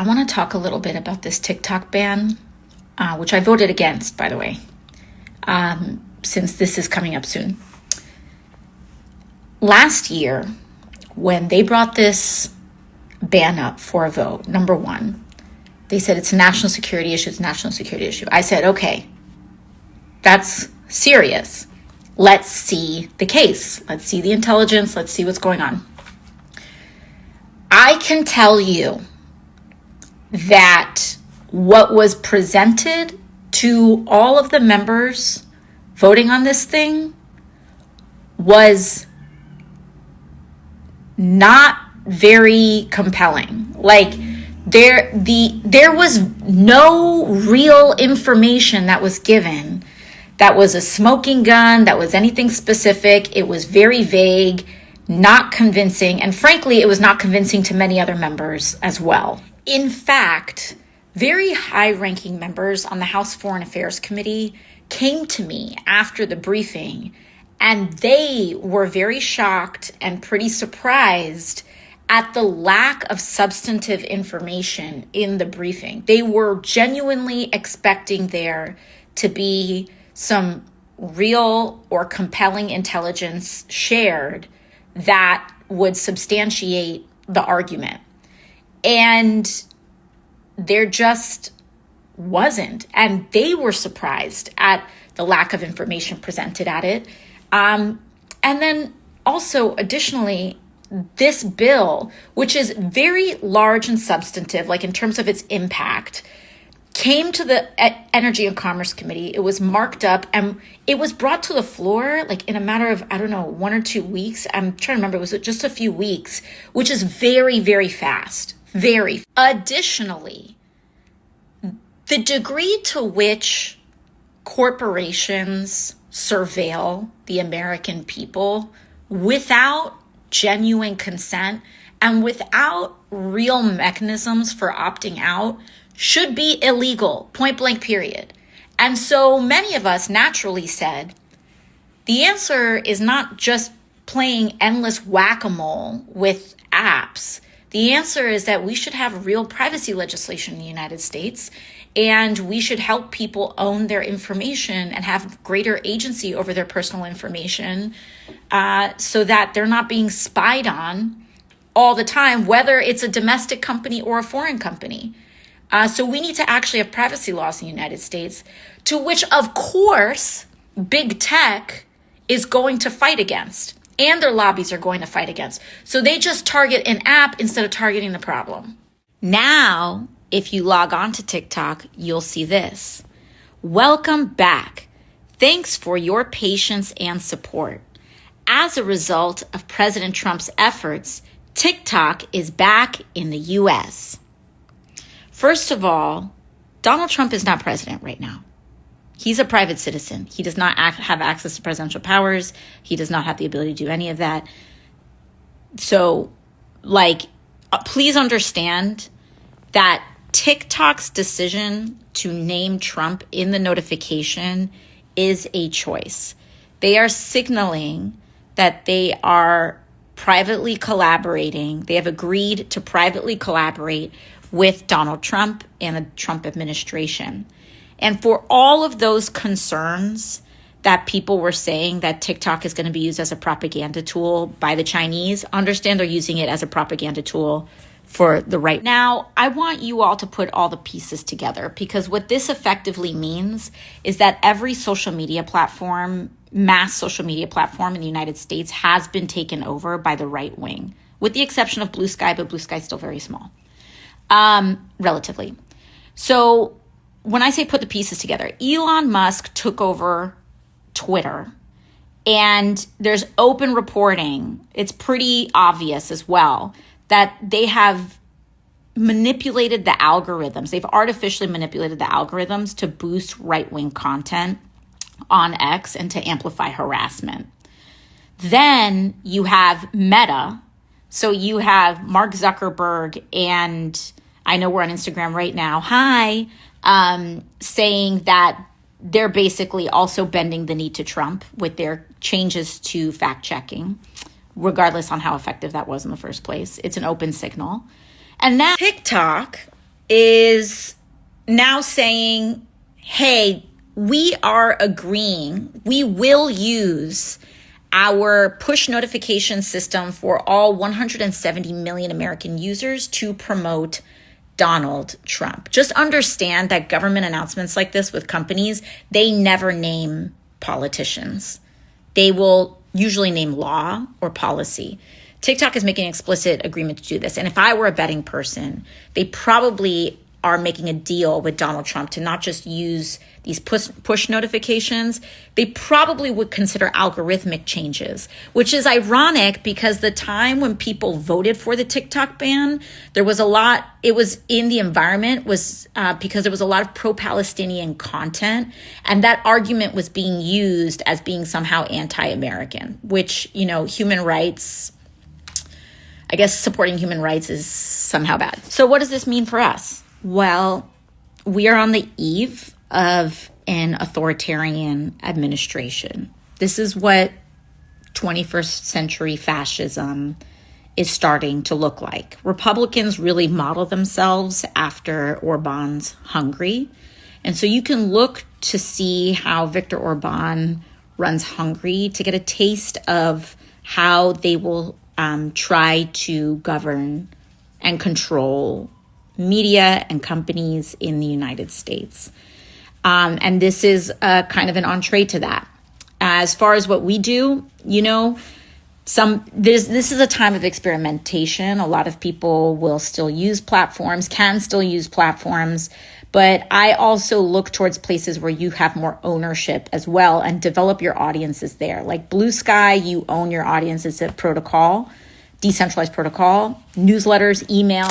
I want to talk a little bit about this TikTok ban, which I voted against, by the way, since this is coming up soon. Last year, when they brought this ban up for a vote, number one, they said it's a national security issue, I said, okay, that's serious. Let's see the case. Let's see the intelligence. Let's see what's going on. I can tell you that what was presented to all of the members voting on this thing was not very compelling. Like there was no real information that was given that was a smoking gun, that was anything specific. It was very vague, not convincing, and frankly, it was not convincing to many other members as well. In fact, very high-ranking members on the House Foreign Affairs Committee came to me after the briefing, and they were very shocked and pretty surprised at the lack of substantive information in the briefing. They were genuinely expecting there to be some real or compelling intelligence shared that would substantiate the argument. And there just wasn't. And they were surprised at the lack of information presented at it. And then also, additionally, this bill, which is very large and substantive, like in terms of its impact, came to the Energy and Commerce Committee. It was marked up and it was brought to the floor like in a matter of, 1 or 2 weeks. I'm trying to remember, it was just a few weeks, which is very, very fast. Very. Additionally, the degree to which corporations surveil the American people without genuine consent and without real mechanisms for opting out should be illegal, point blank, period. And so many of us naturally said, the answer is not just playing endless whack-a-mole with apps. The answer is that we should have real privacy legislation in the United States, and we should help people own their information and have greater agency over their personal information so that they're not being spied on all the time, whether it's a domestic company or a foreign company. So we need to actually have privacy laws in the United States, to which, of course, big tech is going to fight against, and their lobbies are going to fight against. So they just target an app instead of targeting the problem. Now, if you log on to TikTok, you'll see this. Welcome back. Thanks for your patience and support. As a result of President Trump's efforts, TikTok is back in the U.S. First of all, Donald Trump is not president right now. He's a private citizen. He does not have access to presidential powers. He does not have the ability to do any of that. So, please understand that TikTok's decision to name Trump in the notification is a choice. They are signaling that they are privately collaborating. They have agreed to privately collaborate with Donald Trump and the Trump administration. And for all of those concerns that people were saying that TikTok is going to be used as a propaganda tool by the Chinese, understand they're using it as a propaganda tool for the right. Now, I want you all to put all the pieces together, because what this effectively means is that every social media platform, mass social media platform in the United States has been taken over by the right wing, with the exception of Blue Sky, but Blue Sky is still very small. Relatively. So when I say put the pieces together, Elon Musk took over Twitter, and there's open reporting. It's pretty obvious as well that they have manipulated the algorithms. They've artificially manipulated the algorithms to boost right-wing content on X and to amplify harassment. Then you have Meta. So you have Mark Zuckerberg, and I know we're on Instagram right now, saying that they're basically also bending the knee to Trump with their changes to fact-checking, regardless on how effective that was in the first place. It's an open signal. And now TikTok is now saying, hey, we are agreeing, we will use our push notification system for all 170 million American users to promote Donald Trump. Just understand that government announcements like this with companies, they never name politicians. They will usually name law or policy. TikTok is making an explicit agreement to do this. And if I were a betting person, they probably are making a deal with Donald Trump to not just use these push notifications. They probably would consider algorithmic changes, which is ironic because the time when people voted for the TikTok ban, there was a lot, it was in the environment was because there was a lot of pro-Palestinian content. And that argument was being used as being somehow anti-American, which, you know, human rights, I guess supporting human rights is somehow bad. So what does this mean for us? Well, we are on the eve of an authoritarian administration. This is what 21st century fascism is starting to look like. Republicans really model themselves after Orban's Hungary. And so you can look to see how Viktor Orban runs Hungary to get a taste of how they will try to govern and control media and companies in the United States. And this is kind of an entree to that. As far as what we do, you know, this is a time of experimentation. A lot of people will still use platforms, can still use platforms, but I also look towards places where you have more ownership as well and develop your audiences there. Like Blue Sky, you own your audience. It's a protocol, decentralized protocol, newsletters, email.